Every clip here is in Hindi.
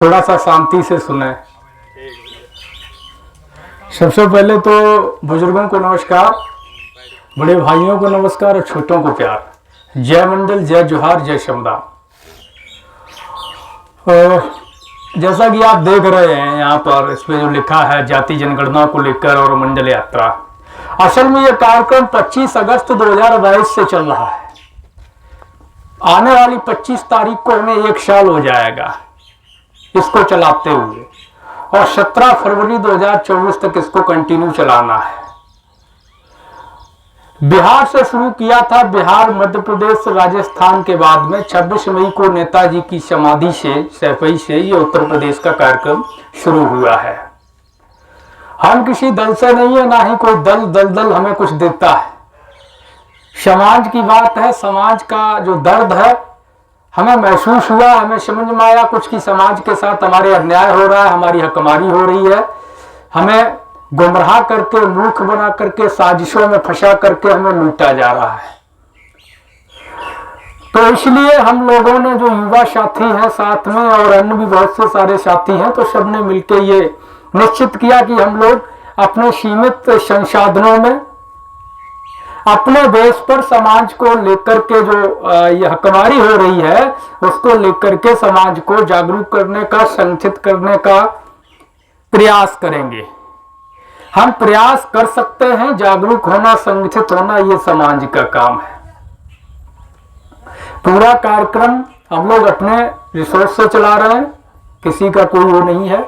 थोड़ा सा शांति से सुने। सबसे पहले तो बुजुर्गों को नमस्कार, बड़े भाइयों को नमस्कार और छोटों को प्यार। जय मंडल, जय जोहार, जय शमदान। जैसा कि आप देख रहे हैं यहाँ पर इस पे जो लिखा है जाति जनगणना को लेकर और मंडल यात्रा, असल में यह कार्यक्रम 25 अगस्त 2022 से चल रहा है। आने वाली 25 तारीख को हमें 1 साल हो जाएगा इसको चलाते हुए, और 17 फरवरी 2024 तक इसको कंटिन्यू चलाना है। बिहार से शुरू किया था, बिहार, मध्य प्रदेश, राजस्थान के बाद में 26 मई को नेताजी की समाधि से सैफई से ये उत्तर प्रदेश का कार्यक्रम शुरू हुआ है। हम किसी दल से नहीं है, ना ही कोई दल हमें कुछ देता है। समाज की बात है, समाज का जो दर्द है हमें महसूस हुआ, हमें समझ में आया कुछ कि समाज के साथ हमारे अन्याय हो रहा है, हमारी हकमारी हो रही है, हमें गुमराह करके, मूर्ख बना करके, साजिशों में फंसा करके हमें लूटा जा रहा है। तो इसलिए हम लोगों ने, जो युवा साथी हैं साथ में और अन्य भी बहुत से सारे साथी हैं, तो सबने मिलकर ये निश्चित किया कि हम लोग अपने सीमित संसाधनों में अपने बेस पर समाज को लेकर के जो ये हकमारी हो रही है उसको लेकर के समाज को जागरूक करने का, संगठित करने का प्रयास करेंगे। हम प्रयास कर सकते हैं, जागरूक होना, संगठित होना ये समाज का काम है। पूरा कार्यक्रम हम लोग अपने रिसोर्स से चला रहे हैं, किसी का कोई वो नहीं है,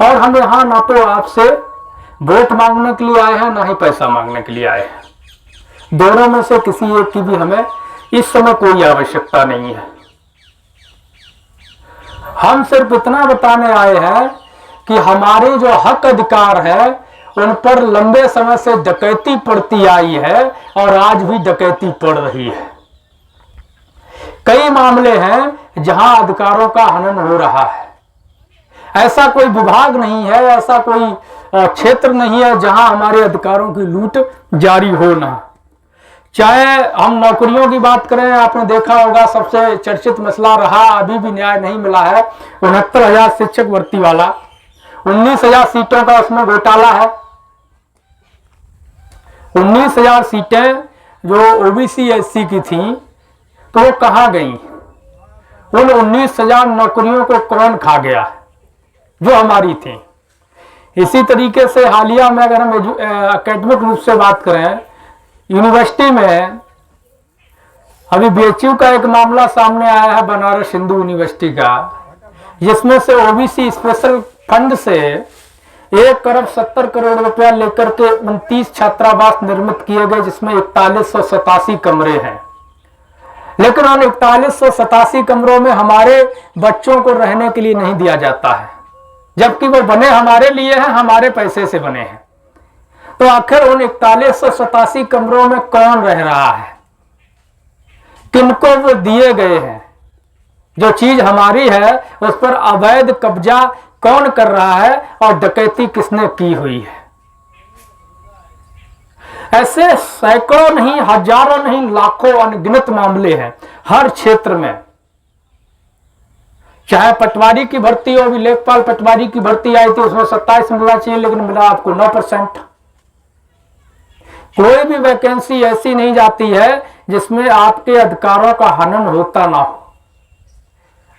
और हम यहाँ ना तो आपसे वोट मांगने के लिए आए हैं, ना ही पैसा मांगने के लिए आए हैं। दोनों में से किसी एक की भी हमें इस समय कोई आवश्यकता नहीं है। हम सिर्फ इतना बताने आए हैं कि हमारे जो हक अधिकार है उन पर लंबे समय से डकैती पड़ती आई है और आज भी डकैती पड़ रही है। कई मामले हैं जहां अधिकारों का हनन हो रहा है। ऐसा कोई विभाग नहीं है, ऐसा कोई क्षेत्र नहीं है जहां हमारे अधिकारों की लूट जारी हो ना। चाहे हम नौकरियों की बात करें, आपने देखा होगा सबसे चर्चित मसला रहा, अभी भी न्याय नहीं मिला है, 69,000 शिक्षक भर्ती वाला, 19,000 सीटों का उसमें घोटाला है। 19,000 सीटें जो ओबीसी एससी की थी तो वो कहाँ गई? उन 19,000 नौकरियों को कौन खा गया जो हमारी थी? इसी तरीके से हालिया में अगर हम एकेडमिक रूप से बात करें, यूनिवर्सिटी में अभी बीएचयू का एक मामला सामने आया है, बनारस हिंदू यूनिवर्सिटी का, जिसमें से ओबीसी स्पेशल फंड से 1,70 करोड़ रुपया लेकर के 29 छात्रावास निर्मित किए गए, जिसमें 4187 कमरे हैं। लेकिन उन 4187 कमरों में हमारे बच्चों को रहने के लिए नहीं दिया जाता है, जबकि वो बने हमारे लिए हैं, हमारे पैसे से बने हैं। तो आखिर उन 4187 कमरों में कौन रह रहा है? किनको वो दिए गए हैं? जो चीज हमारी है उस पर अवैध कब्जा कौन कर रहा है और डकैती किसने की हुई है? ऐसे सैकड़ों नहीं, हजारों नहीं, लाखों अनगिनत मामले हैं हर क्षेत्र में। चाहे पटवारी की भर्ती हो, भी लेखपाल पटवारी की भर्ती आई थी, उसमें 27 मिलना चाहिए, लेकिन मिला आपको 9%। कोई भी वैकेंसी ऐसी नहीं जाती है जिसमें आपके अधिकारों का हनन होता ना हो।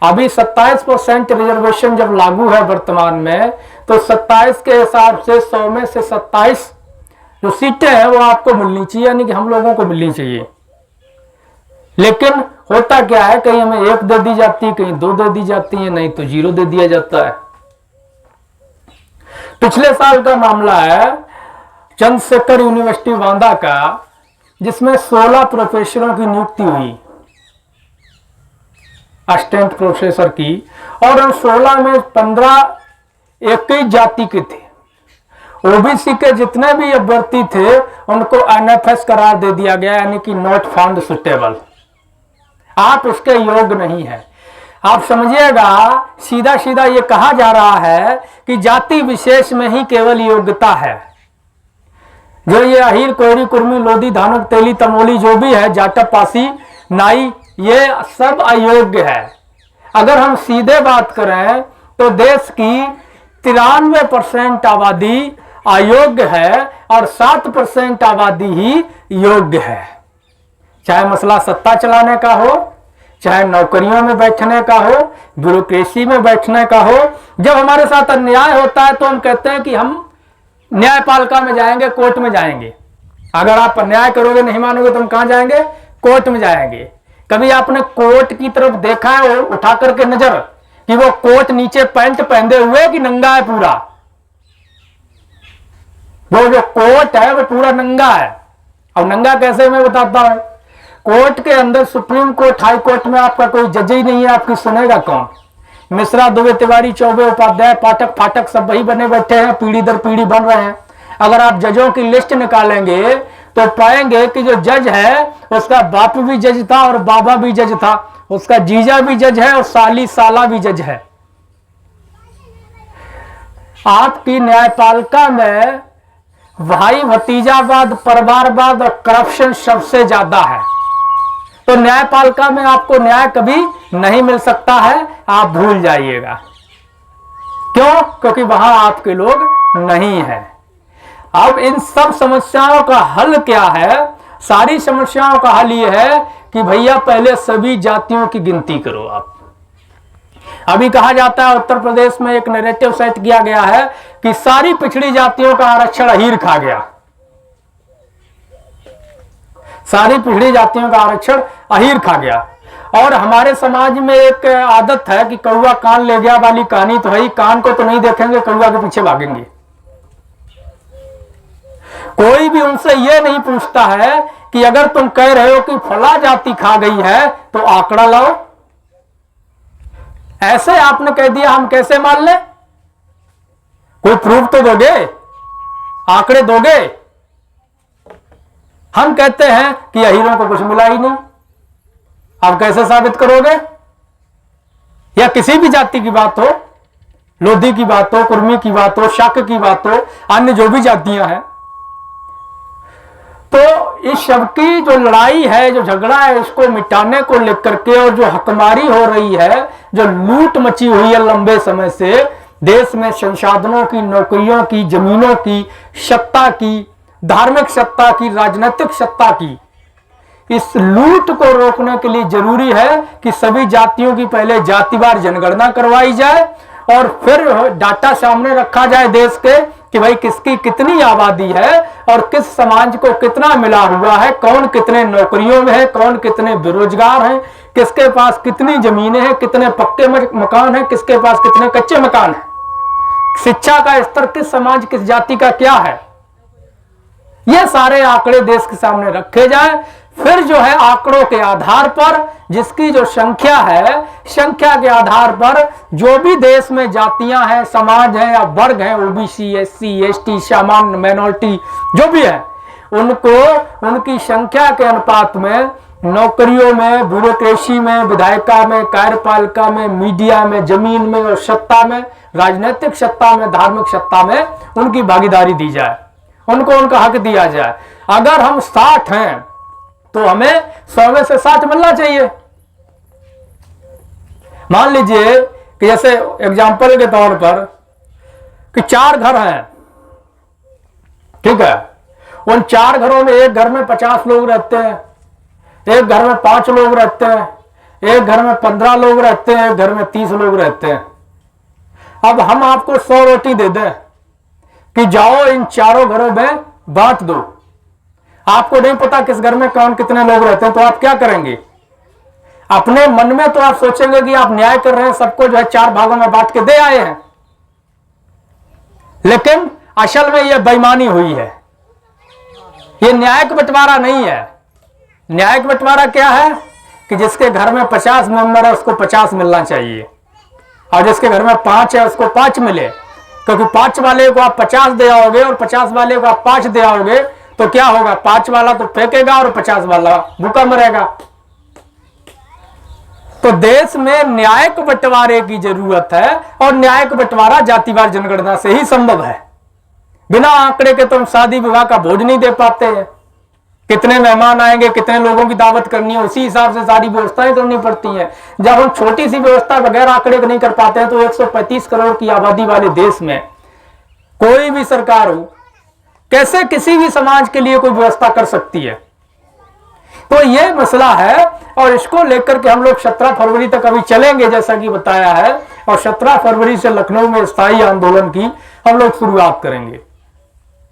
अभी 27% रिजर्वेशन जब लागू है वर्तमान में, तो 27 के हिसाब से 100 में से 27 जो सीटें हैं वो आपको मिलनी चाहिए, यानी कि हम लोगों को मिलनी चाहिए। लेकिन होता क्या है, कहीं हमें 1 दे दी जाती है, कहीं 2 दे दी जाती है, नहीं तो 0 दे दिया जाता है। पिछले साल का मामला है चंद्रशेखर यूनिवर्सिटी बांदा का, जिसमें 16 प्रोफेसरों की नियुक्ति हुई, असिस्टेंट प्रोफेसर की, और उन 16 में 15 एक ही जाति के थे। ओबीसी के जितने भी अभ्यर्थी थे उनको एनएफएस करार दे दिया गया, यानी कि नॉट फाउंड सुटेबल, आप उसके योग्य नहीं है। आप समझिएगा, सीधा सीधा ये कहा जा रहा है कि जाति विशेष में ही केवल योग्यता है। जो ये अहीर, कोहरी, कुर्मी, लोधी, धानुक, तेली, तमोली जो भी है, जाटव, पासी, नाई, ये सब अयोग्य है। अगर हम सीधे बात करें तो देश की 93% आबादी अयोग्य है और 7% आबादी ही योग्य है। चाहे मसला सत्ता चलाने का हो, चाहे नौकरियों में बैठने का हो, ब्यूरोक्रेसी में बैठने का हो। जब हमारे साथ अन्याय होता है तो हम कहते हैं कि हम न्यायपालिका में जाएंगे, कोर्ट में जाएंगे। अगर आप अन्याय करोगे, नहीं मानोगे तो हम कहां जाएंगे? कोर्ट में जाएंगे। कभी आपने कोर्ट की तरफ देखा है उठा करके नजर कि वो कोर्ट नीचे पैंट पहने हुए कि नंगा है पूरा? वो जो कोर्ट है वो पूरा नंगा है। अब नंगा कैसे, मैं बताता हूं। कोर्ट के अंदर सुप्रीम कोर्ट, हाई कोर्ट में आपका कोई जज ही नहीं है, आपकी सुनेगा कौन? मिश्रा, दुबे, तिवारी, चौबे, उपाध्याय, पाठक फाटक सब वही बने बैठे हैं, पीढ़ी दर पीढ़ी बन रहे हैं। अगर आप जजों की लिस्ट निकालेंगे तो पाएंगे कि जो जज है उसका बाप भी जज था और बाबा भी जज था, उसका जीजा भी जज है और साली साला भी जज है। आपकी न्यायपालिका में भाई भतीजावाद, परिवारवाद और करप्शन सबसे ज्यादा है। तो न्यायपालिका में आपको न्याय कभी नहीं मिल सकता है, आप भूल जाइएगा। क्यों? क्योंकि वहां आपके लोग नहीं है। अब इन सब समस्याओं का हल क्या है? सारी समस्याओं का हल यह है कि भैया पहले सभी जातियों की गिनती करो। आप अभी कहा जाता है उत्तर प्रदेश में एक नैरेटिव सेट किया गया है कि सारी पिछड़ी जातियों का आरक्षण अहीर खा गया। सारी पिछड़ी जातियों का आरक्षण अहीर खा गया। और हमारे समाज में एक आदत है कि कौवा कान ले गया वाली कहानी तो है, कान को तो नहीं देखेंगे, कौवा के पीछे भागेंगे। कोई भी उनसे यह नहीं पूछता है कि अगर तुम कह रहे हो कि फला जाति खा गई है तो आंकड़ा लाओ। ऐसे आपने कह दिया, हम कैसे मान लें? कोई प्रूफ तो दोगे, आंकड़े दोगे। हम कहते हैं कि अहीरों को कुछ मिला ही नहीं, आप कैसे साबित करोगे? या किसी भी जाति की बात हो, लोधी की बात हो, कुर्मी की बात हो, शाक की बात हो, अन्य जो भी जातियां हैं, तो इस सब की जो लड़ाई है, जो झगड़ा है, इसको मिटाने को लेकर के और जो हकमारी हो रही है, जो लूट मची हुई है लंबे समय से देश में संसाधनों की, नौकरियों की, जमीनों की, सत्ता की, धार्मिक सत्ता की, राजनीतिक सत्ता की, इस लूट को रोकने के लिए जरूरी है कि सभी जातियों की पहले जातिवार जनगणना करवाई जाए और फिर डाटा सामने रखा जाए देश के कि भाई किसकी कितनी आबादी है और किस समाज को कितना मिला हुआ है, कौन कितने नौकरियों में है, कौन कितने बेरोजगार हैं, किसके पास कितनी जमीनें हैं, कितने पक्के मकान हैं, किसके पास कितने कच्चे मकान हैं, शिक्षा का स्तर किस समाज किस जाति का क्या है। ये सारे आंकड़े देश के सामने रखे जाए। फिर जो है आंकड़ों के आधार पर, जिसकी जो संख्या है, संख्या के आधार पर जो भी देश में जातियां हैं, समाज हैं या वर्ग हैं, ओबीसी, एससी, एसटी, सामान्य, माइनॉरिटी जो भी है, उनको उनकी संख्या के अनुपात में नौकरियों में, ब्यूरोक्रेसी में, विधायिका में, कार्यपालिका में, मीडिया में, जमीन में और सत्ता में, राजनीतिक सत्ता में, धार्मिक सत्ता में उनकी भागीदारी दी जाए, उनको उनका हक दिया जाए। अगर हम 60 हैं तो हमें 100 में से 60 मिलना चाहिए। मान लीजिए कि जैसे एग्जाम्पल के तौर पर कि 4 घर हैं, ठीक है, उन 4 घरों में एक घर में 50 लोग रहते हैं, एक घर में 5 लोग रहते हैं, एक घर में 15 लोग रहते हैं, एक घर में 30 लोग रहते हैं। अब हम आपको 100 रोटी दे दें कि जाओ इन चारों घरों में बांट दो, आपको नहीं पता किस घर में कौन कितने लोग रहते हैं, तो आप क्या करेंगे? अपने मन में तो आप सोचेंगे कि आप न्याय कर रहे हैं, सबको जो है 4 भागों में बांट के दे आए हैं, लेकिन असल में यह बेईमानी हुई है। यह न्यायिक बंटवारा नहीं है। न्यायिक बंटवारा क्या है कि जिसके घर में 50 मेंबर है उसको 50 मिलना चाहिए और जिसके घर में 5 है उसको 5 मिले, क्योंकि 5 वाले को आप 50 दे आओगे और 50 वाले को आप 5 दे आओगे तो क्या होगा? 5 वाला तो फेंकेगा और 50 वाला भूखा मरेगा। तो देश में न्यायिक बंटवारे की जरूरत है और न्यायिक बंटवारा जातिवार जनगणना से ही संभव है। बिना आंकड़े के तो हम शादी विवाह का भोज नहीं दे पाते हैं। कितने मेहमान आएंगे, कितने लोगों की दावत करनी है, उसी हिसाब से सारी व्यवस्थाएं करनी पड़ती हैं। जब हम छोटी सी व्यवस्था बगैर आंकड़े नहीं कर पाते हैं तो 135 करोड़ की आबादी वाले देश में कोई भी सरकार हो कैसे किसी भी समाज के लिए कोई व्यवस्था कर सकती है। तो ये मसला है और इसको लेकर के हम लोग 17 फरवरी तक अभी चलेंगे जैसा कि बताया है, और 17 फरवरी से लखनऊ में स्थायी आंदोलन की हम लोग शुरुआत करेंगे,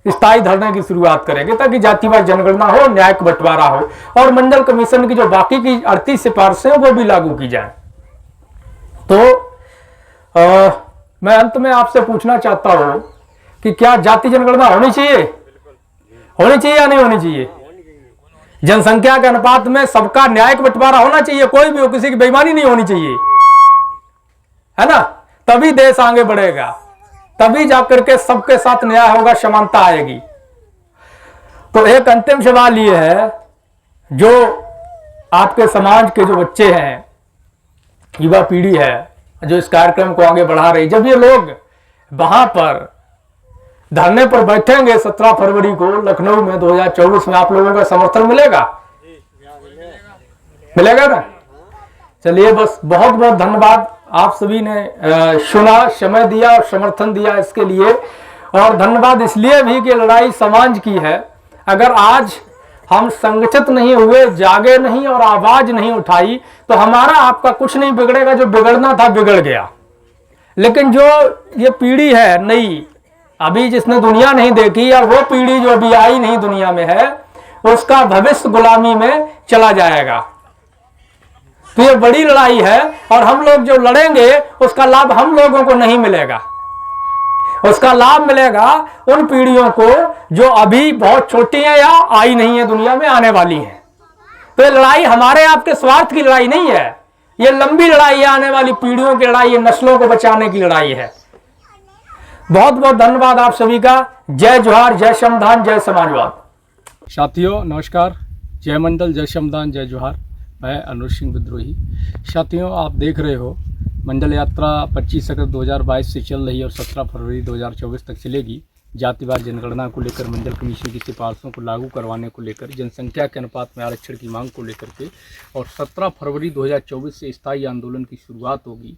स्थायी धरने की शुरुआत करेंगे, ताकि जातिवार जनगणना हो, न्यायिक बंटवारा हो और मंडल कमीशन की जो बाकी की 38 सिफारिशें हैं वो भी लागू की जाए। तो मैं अंत में आपसे पूछना चाहता हूं कि क्या जाति जनगणना होनी चाहिए, होनी चाहिए या नहीं होनी चाहिए? जनसंख्या के अनुपात में सबका न्यायिक बंटवारा होना चाहिए, कोई भी हो, किसी की बेईमानी नहीं होनी चाहिए, है ना? तभी देश आगे बढ़ेगा, तभी जाकर के सबके साथ न्याय होगा, समानता आएगी। तो एक अंतिम सवाल ये है, जो आपके समाज के जो बच्चे हैं, युवा पीढ़ी है जो इस कार्यक्रम को आगे बढ़ा रही, जब ये लोग वहां पर धरने पर बैठेंगे 17 फरवरी को लखनऊ में 2024 में, आप लोगों का समर्थन मिलेगा? मिलेगा ना? चलिए, बस बहुत बहुत धन्यवाद, आप सभी ने सुना, समय दिया और समर्थन दिया इसके लिए। और धन्यवाद इसलिए भी कि लड़ाई समाज की है। अगर आज हम संगठित नहीं हुए, जागे नहीं और आवाज नहीं उठाई तो हमारा आपका कुछ नहीं बिगड़ेगा, जो बिगड़ना था बिगड़ गया। लेकिन जो ये पीढ़ी है नई, अभी जिसने दुनिया नहीं देखी, या वो पीढ़ी जो अभी आई नहीं दुनिया में है, उसका भविष्य गुलामी में चला जाएगा। तो ये बड़ी लड़ाई है और हम लोग जो लड़ेंगे उसका लाभ हम लोगों को नहीं मिलेगा, उसका लाभ मिलेगा उन पीढ़ियों को जो अभी बहुत छोटी हैं या आई नहीं है, दुनिया में आने वाली हैं। तो ये लड़ाई हमारे आपके स्वार्थ की लड़ाई नहीं है, ये लंबी लड़ाई है, आने वाली पीढ़ियों की लड़ाई है, नस्लों को बचाने की लड़ाई है। बहुत बहुत धन्यवाद आप सभी का। जय जोहार, जय श्रमदान, जय समाजवाद। साथियों नमस्कार, जय मंडल, जय श्रमदान, जय जोहार। मैं अनुज सिंह विद्रोही। साथियों, आप देख रहे हो मंडल यात्रा 25 अगस्त 2022 से चल रही है और 17 फरवरी 2024 तक चलेगी। जातिवार जनगणना को लेकर, मंडल कमीशन की सिफारिशों को लागू करवाने को लेकर, जनसंख्या के अनुपात में आरक्षण की मांग को लेकर के, और 17 फरवरी 2024 से स्थायी आंदोलन की शुरुआत होगी।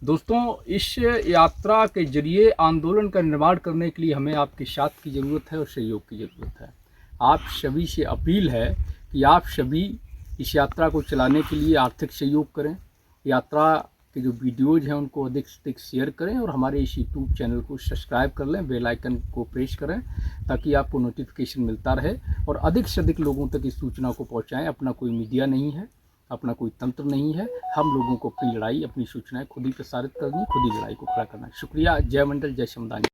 दोस्तों, इस यात्रा के जरिए आंदोलन का निर्माण करने के लिए हमें आपके साथ की ज़रूरत है और सहयोग की ज़रूरत है। आप सभी से अपील है कि आप सभी इस यात्रा को चलाने के लिए आर्थिक सहयोग करें, यात्रा के जो वीडियोज़ हैं उनको अधिक से अधिक शेयर करें और हमारे इस यूट्यूब चैनल को सब्सक्राइब कर लें, बेल आइकन को प्रेस करें ताकि आपको नोटिफिकेशन मिलता रहे और अधिक से अधिक लोगों तक इस सूचना को पहुंचाएं। अपना कोई मीडिया नहीं है, अपना कोई तंत्र नहीं है, हम लोगों को अपनी लड़ाई, अपनी सूचनाएं खुद ही प्रसारित करनी, खुद ही लड़ाई को खड़ा करना है। शुक्रिया। जय मंडल, जय श्रमदान।